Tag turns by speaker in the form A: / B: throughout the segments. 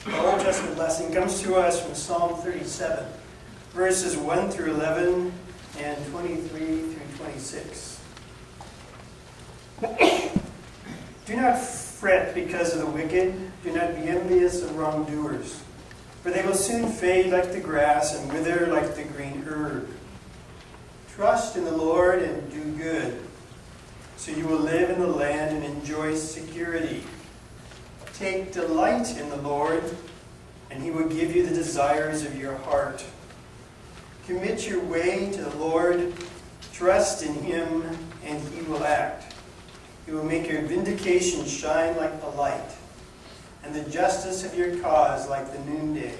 A: Our Old Testament lesson comes to us from Psalm 37, verses 1 through 11 and 23 through 26. Do not fret because of the wicked. Do not be envious of wrongdoers, for they will soon fade like the grass and wither like the green herb. Trust in the Lord and do good, so you will live in the land and enjoy security. Take delight in the Lord, and He will give you the desires of your heart. Commit your way to the Lord. Trust in Him, and He will act. He will make your vindication shine like the light, and the justice of your cause like the noonday.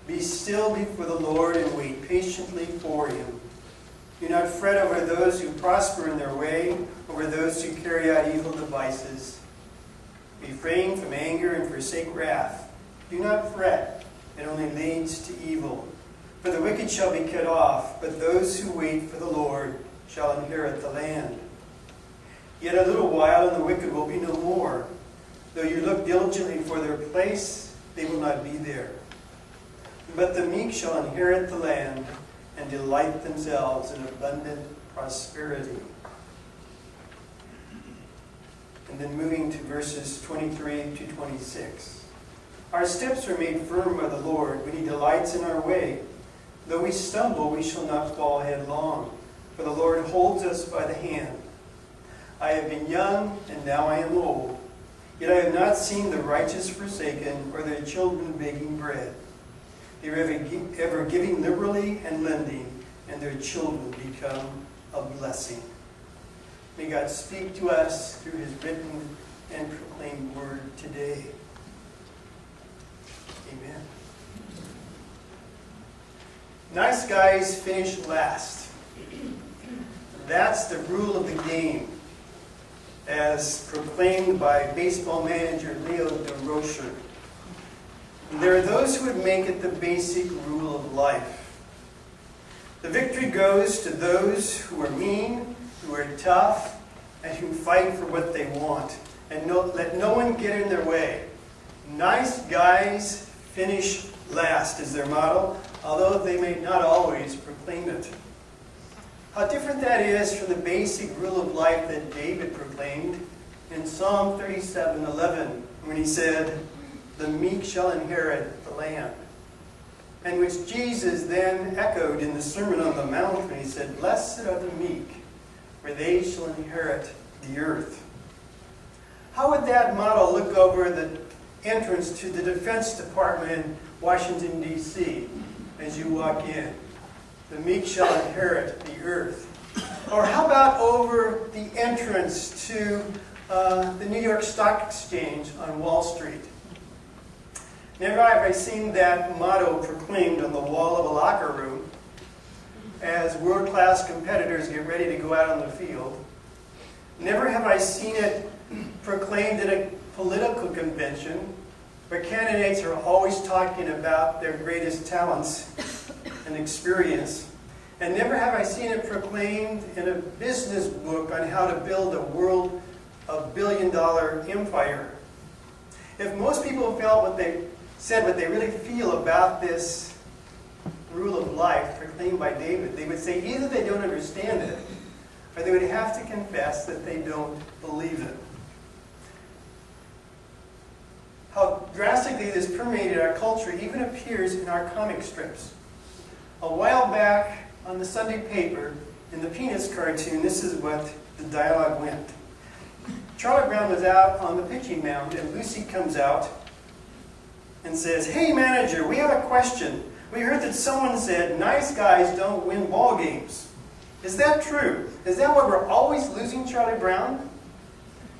A: Be still before the Lord and wait patiently for Him. Do not fret over those who prosper in their way, over those who carry out evil devices. Refrain from anger and forsake wrath. Do not fret, it only leads to evil. For the wicked shall be cut off, but those who wait for the Lord shall inherit the land. Yet a little while, and the wicked will be no more. Though you look diligently for their place, they will not be there. But the meek shall inherit the land and delight themselves in abundant prosperity. And then moving to verses 23 to 26. Our steps are made firm by the Lord when He delights in our way. Though we stumble, we shall not fall headlong, for the Lord holds us by the hand. I have been young, and now I am old. Yet I have not seen the righteous forsaken, or their children begging bread. They are ever giving liberally and lending, and their children become a blessing. May God speak to us through His written and proclaimed word today. Amen. Nice guys finish last. That's the rule of the game, as proclaimed by baseball manager Leo DeRocher. There are those who would make it the basic rule of life. The victory goes to those who are mean, who are tough, and who fight for what they want, and let no one get in their way. Nice guys finish last is their motto, although they may not always proclaim it. How different that is from the basic rule of life that David proclaimed in Psalm 37:11, when he said, "The meek shall inherit the land," and which Jesus then echoed in the Sermon on the Mount when He said, "Blessed are the meek, for they shall inherit the earth." How would that motto look over the entrance to the Defense Department in Washington, D.C. as you walk in? The meek shall inherit the earth. Or how about over the entrance to the New York Stock Exchange on Wall Street? Never have I seen that motto proclaimed on the wall of a locker room as world-class competitors get ready to go out on the field. Never have I seen it proclaimed at a political convention where candidates are always talking about their greatest talents and experience. And never have I seen it proclaimed in a business book on how to build a billion-dollar empire. If most people felt what they really feel about this rule of life proclaimed by David, they would say either they don't understand it, or they would have to confess that they don't believe it. How drastically this permeated our culture even appears in our comic strips. A while back on the Sunday paper, in the Peanuts cartoon, this is what the dialogue went. Charlie Brown was out on the pitching mound, and Lucy comes out and says, "Hey manager, we have a question. We heard that someone said nice guys don't win ball games. Is that true? Is that why we're always losing, Charlie Brown?"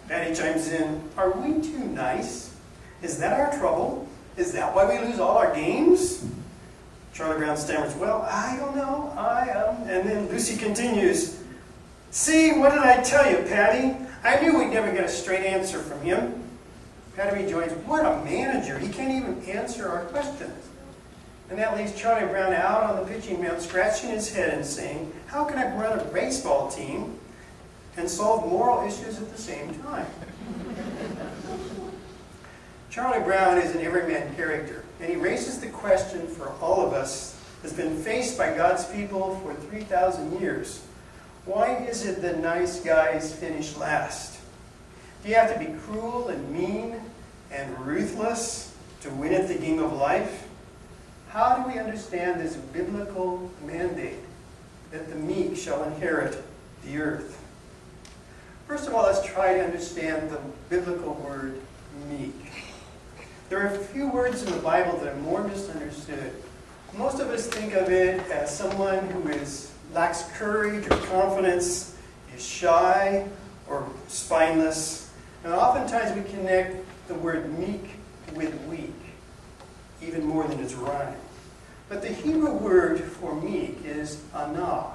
A: Patty chimes in, "Are we too nice? Is that our trouble? Is that why we lose all our games?" Charlie Brown stammers, "Well, I don't know. And then Lucy continues, "See, what did I tell you, Patty? I knew we'd never get a straight answer from him." Patty rejoins, "What a manager. He can't even answer our questions." And that leaves Charlie Brown out on the pitching mound, scratching his head and saying, "How can I run a baseball team and solve moral issues at the same time?" Charlie Brown is an everyman character, and he raises the question for all of us that's been faced by God's people for 3,000 years. Why is it that nice guys finish last? Do you have to be cruel and mean and ruthless to win at the game of life? How do we understand this biblical mandate that the meek shall inherit the earth? First of all, let's try to understand the biblical word meek. There are a few words in the Bible that are more misunderstood. Most of us think of it as someone who lacks courage or confidence, is shy or spineless. And oftentimes we connect the word meek with weak, even more than its rhyme. But the Hebrew word for meek is anah,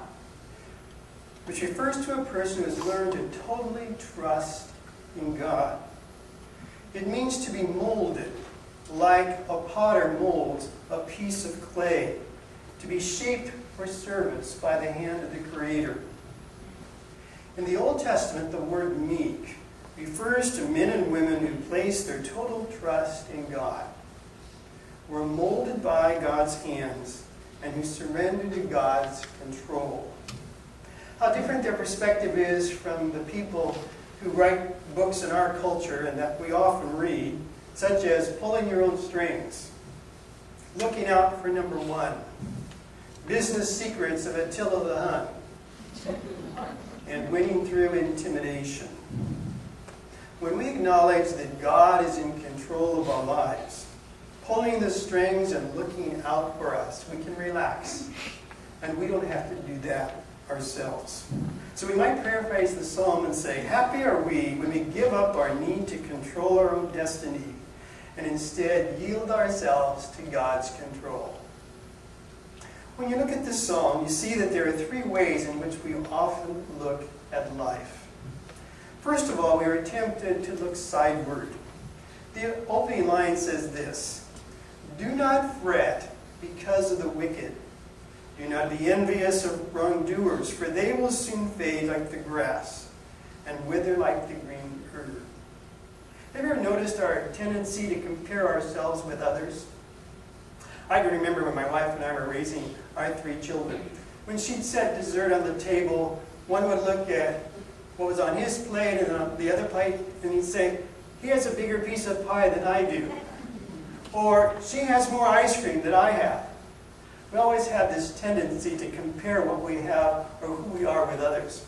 A: which refers to a person who has learned to totally trust in God. It means to be molded, like a potter molds a piece of clay, to be shaped for service by the hand of the Creator. In the Old Testament, the word meek refers to men and women who place their total trust in God, were molded by God's hands, and who surrender to God's control. How different their perspective is from the people who write books in our culture and that we often read, such as Pulling Your Own Strings, Looking Out for Number One, Business Secrets of Attila the Hun, and Winning Through Intimidation. When we acknowledge that God is in control of our lives, pulling the strings and looking out for us, we can relax. And we don't have to do that ourselves. So we might paraphrase the psalm and say, happy are we when we give up our need to control our own destiny and instead yield ourselves to God's control. When you look at this psalm, you see that there are three ways in which we often look at life. First of all, we are tempted to look sideward. The opening line says this: do not fret because of the wicked. Do not be envious of wrongdoers, for they will soon fade like the grass and wither like the green herb. Have you ever noticed our tendency to compare ourselves with others? I can remember when my wife and I were raising our three children. When she'd set dessert on the table, one would look at what was on his plate and on the other plate, and he'd say, he has a bigger piece of pie than I do. Or, she has more ice cream than I have. We always have this tendency to compare what we have or who we are with others.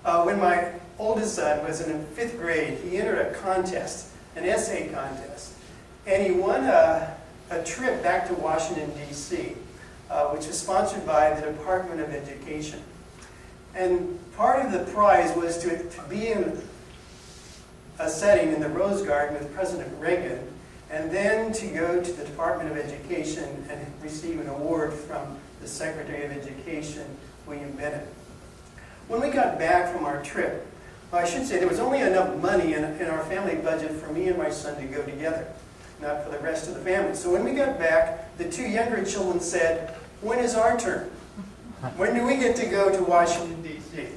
A: When my oldest son was in 5th grade, he entered a contest, an essay contest, and he won a trip back to Washington, D.C., which was sponsored by the Department of Education. And part of the prize was to be in a setting in the Rose Garden with President Reagan, and then to go to the Department of Education and receive an award from the Secretary of Education, William Bennett. When we got back from our trip, well, I should say there was only enough money in our family budget for me and my son to go together, not for the rest of the family. So when we got back, the two younger children said, when is our turn? When do we get to go to Washington, D.C.?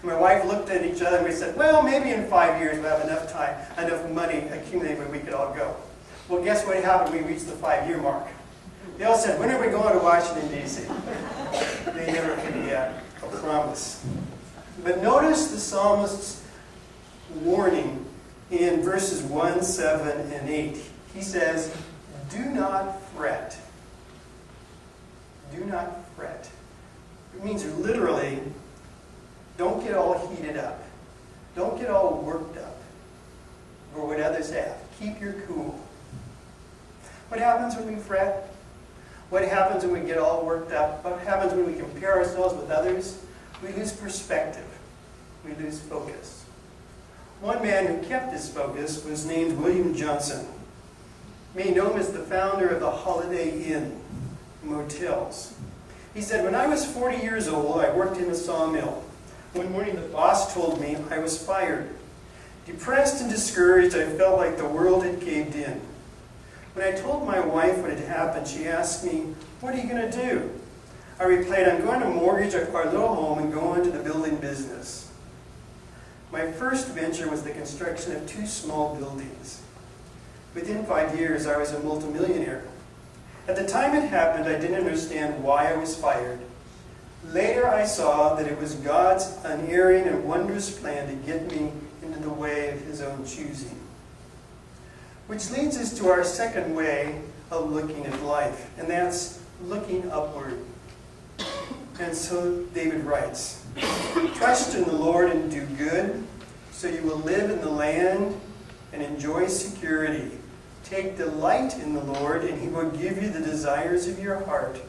A: My wife looked at each other and we said, well, maybe in 5 years we'll have enough time, enough money accumulated where we could all go. Well, guess what happened when we reached the 5-year mark? They all said, when are we going to Washington, D.C.? They never forget a promise. But notice the psalmist's warning in verses 1, 7, and 8. He says, do not fret. Do not fret. It means literally, don't get all heated up. Don't get all worked up for what others have. Keep your cool. What happens when we fret? What happens when we get all worked up? What happens when we compare ourselves with others? We lose perspective. We lose focus. One man who kept his focus was named William Johnson. You may know him as the founder of the Holiday Inn motels. He said, when I was 40 years old, I worked in a sawmill. One morning the boss told me I was fired. Depressed and discouraged, I felt like the world had caved in. When I told my wife what had happened, she asked me, what are you going to do? I replied, I'm going to mortgage our little home and go into the building business. My first venture was the construction of 2 small buildings. Within 5 years, I was a multimillionaire. At the time it happened, I didn't understand why I was fired. Later, I saw that it was God's unerring and wondrous plan to get me into the way of His own choosing. Which leads us to our second way of looking at life, and that's looking upward. And so David writes, "Trust in the Lord and do good, so you will live in the land and enjoy security. Take delight in the Lord, and He will give you the desires of your heart.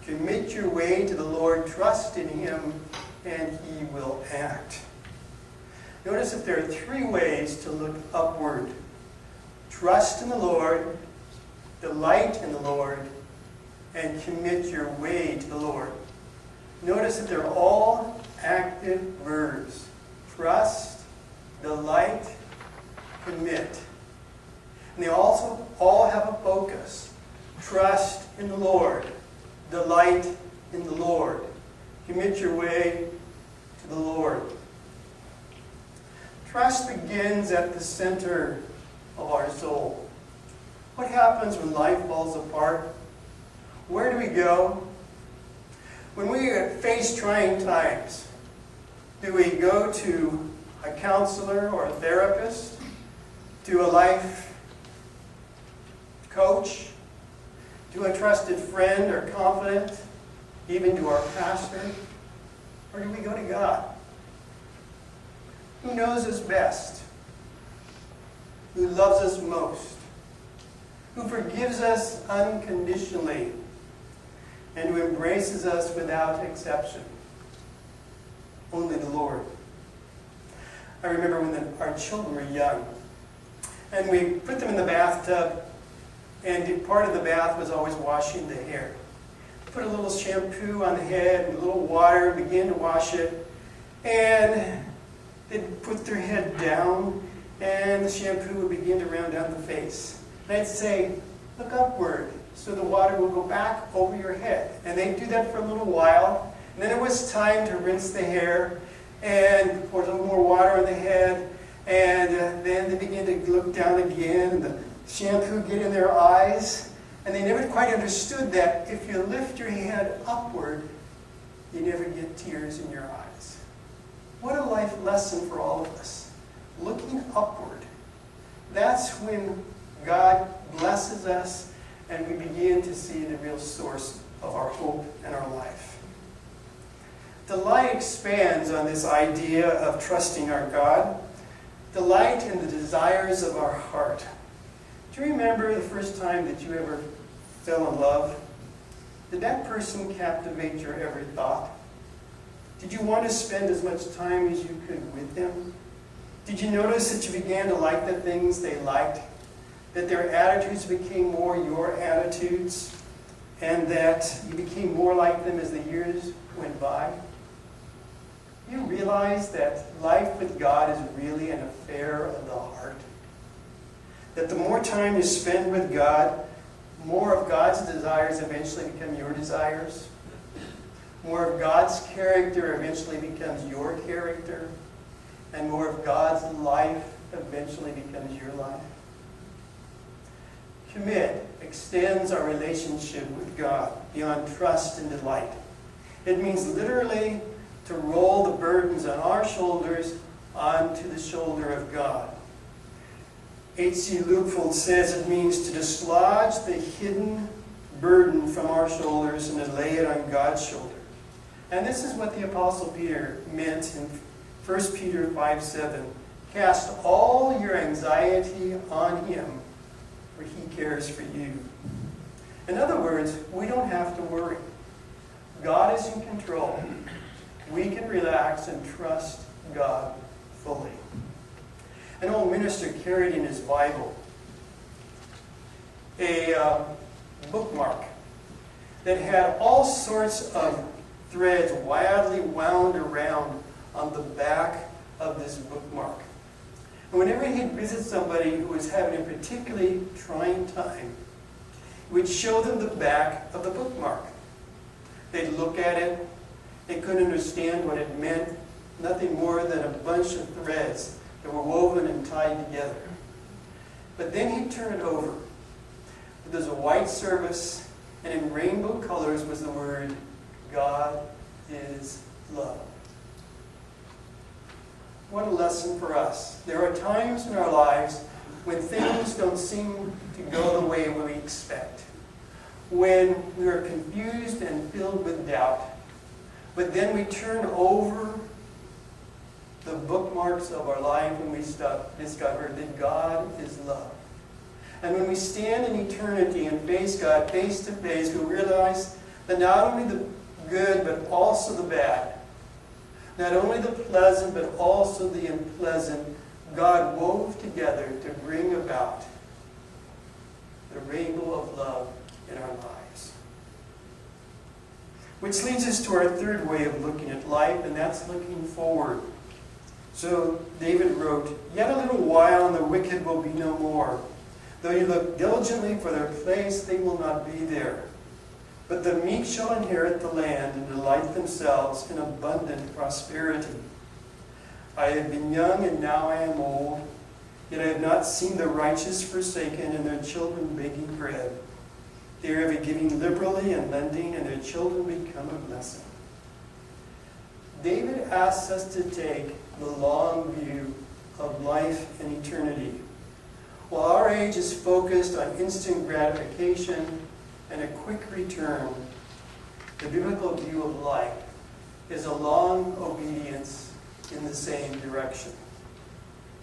A: Commit your way to the Lord, trust in Him, and He will act." Notice that there are three ways to look upward. Trust in the Lord, delight in the Lord, and commit your way to the Lord. Notice that they're all active verbs. Trust, delight, commit. And they also all have a focus. Trust in the Lord. Delight in the Lord. Commit your way to the Lord. Trust begins at the center of our soul. What happens when life falls apart? Where do we go? When we face trying times, do we go to a counselor or a therapist? To a life coach? To a trusted friend or confidant? Even to our pastor? Or do we go to God? Who knows us best? Who loves us most? Who forgives us unconditionally? And who embraces us without exception? Only the Lord. I remember when our children were young, and we put them in the bathtub, and part of the bath was always washing the hair. Put a little shampoo on the head and a little water, begin to wash it, and they'd put their head down, and the shampoo would begin to run down the face. And I'd say, look upward, so the water will go back over your head. And they'd do that for a little while, and then it was time to rinse the hair, and pour a little more water on the head, and then they begin to look down again, and the shampoo get in their eyes, and they never quite understood that if you lift your head upward, you never get tears in your eyes. What a life lesson for all of us. Looking upward. That's when God blesses us and we begin to see the real source of our hope and our life. Delight expands on this idea of trusting our God. Delight in the desires of our heart. Do you remember the first time that you ever fell in love? Did that person captivate your every thought? Did you want to spend as much time as you could with them? Did you notice that you began to like the things they liked? That their attitudes became more your attitudes? And that you became more like them as the years went by? You realize that life with God is really an affair of the heart? That the more time you spend with God, more of God's desires eventually become your desires? More of God's character eventually becomes your character? And more of God's life eventually becomes your life? Commit extends our relationship with God beyond trust and delight. It means literally to roll the burdens on our shoulders onto the shoulder of God. H.C. Lukefeld says it means to dislodge the hidden burden from our shoulders and to lay it on God's shoulder. And this is what the Apostle Peter meant in 1 Peter 5:7. Cast all your anxiety on Him, for He cares for you. In other words, we don't have to worry. God is in control. We can relax and trust God fully. An old minister carried in his Bible a bookmark that had all sorts of threads wildly wound around on the back of this bookmark. And whenever he'd visit somebody who was having a particularly trying time, he would show them the back of the bookmark. They'd look at it. They couldn't understand what it meant. Nothing more than a bunch of threads that were woven and tied together. But then he turned it over. There's a white service, and in rainbow colors was the word, God is love. What a lesson for us. There are times in our lives when things don't seem to go the way we expect. When we are confused and filled with doubt. But then we turn over the bookmarks of our life and we discover that God is love. And when we stand in eternity and face God face to face, we realize that not only the good but also the bad, not only the pleasant but also the unpleasant, God wove together to bring about the rainbow of love in our lives. Which leads us to our third way of looking at life, and that's looking forward. So David wrote, "Yet a little while and the wicked will be no more. Though you look diligently for their place, they will not be there. But the meek shall inherit the land and delight themselves in abundant prosperity. I have been young and now I am old, yet I have not seen the righteous forsaken and their children begging bread. They are ever giving liberally and lending, and their children become a blessing." David asks us to take the long view of life and eternity. While our age is focused on instant gratification and a quick return, the biblical view of life is a long obedience in the same direction.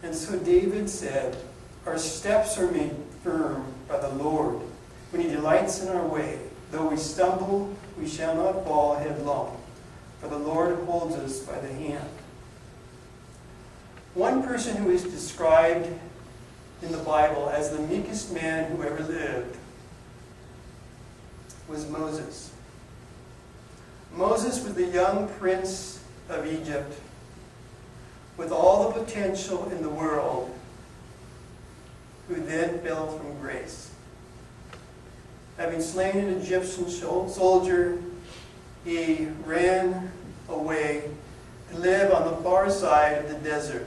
A: And so David said, "Our steps are made firm by the Lord when he delights in our way. Though we stumble, we shall not fall headlong, for the Lord holds us by the hand." One person who is described in the Bible as the meekest man who ever lived was Moses. Moses was the young prince of Egypt with all the potential in the world, who then fell from grace. Having slain an Egyptian soldier, he ran away to live on the far side of the desert.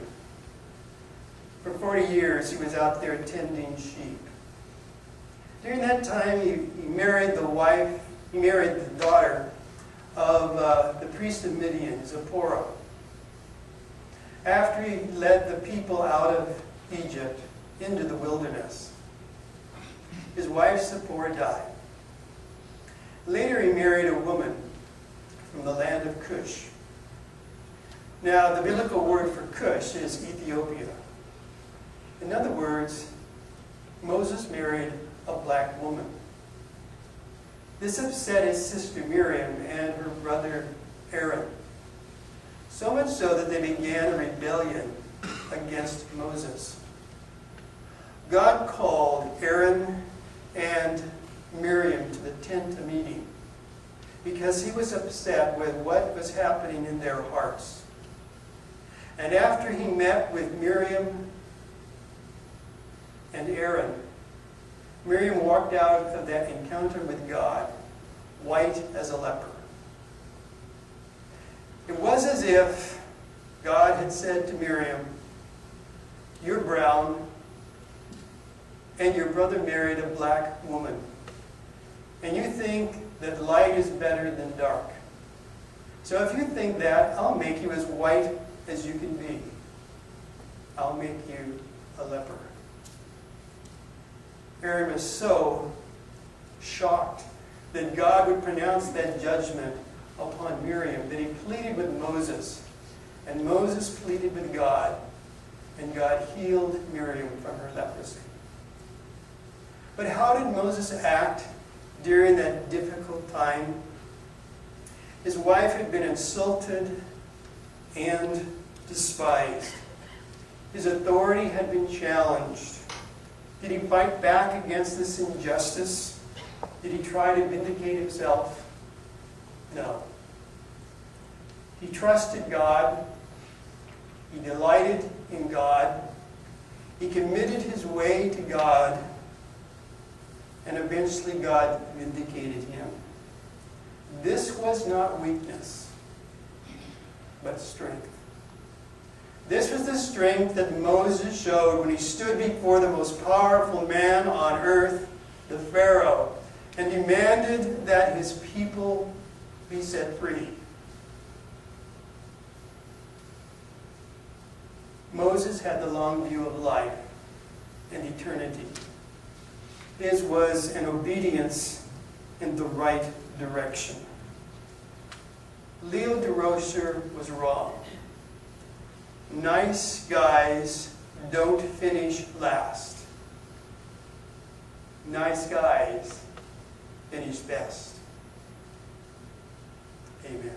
A: For 40 years, he was out there tending sheep. During that time, he married the daughter of the priest of Midian, Zipporah. After he led the people out of Egypt into the wilderness, his wife Zipporah died. Later, he married a woman from the land of Cush. Now, the biblical word for Cush is Ethiopia. In other words, Moses married a black woman. This upset his sister Miriam and her brother Aaron, so much so that they began a rebellion against Moses. God called Aaron and Miriam to the tent of meeting because he was upset with what was happening in their hearts. And after he met with Miriam and Aaron, Miriam walked out of that encounter with God white as a leper. It was as if God had said to Miriam, "You're brown, and your brother married a black woman, and you think that light is better than dark. So if you think that, I'll make you as white as you can be. I'll make you a leper." Aaron was so shocked that God would pronounce that judgment upon Miriam that he pleaded with Moses, and Moses pleaded with God, and God healed Miriam from her leprosy. But how did Moses act during that difficult time? His wife had been insulted and despised. His authority had been challenged. Did he fight back against this injustice? Did he try to vindicate himself? No. He trusted God. He delighted in God. He committed his way to God. And eventually God vindicated him. This was not weakness, but strength. This was the strength that Moses showed when he stood before the most powerful man on earth, the Pharaoh, and demanded that his people be set free. Moses had the long view of life and eternity. His was an obedience in the right direction. Leo DeRocher was wrong. Nice guys don't finish last. Nice guys finish best. Amen.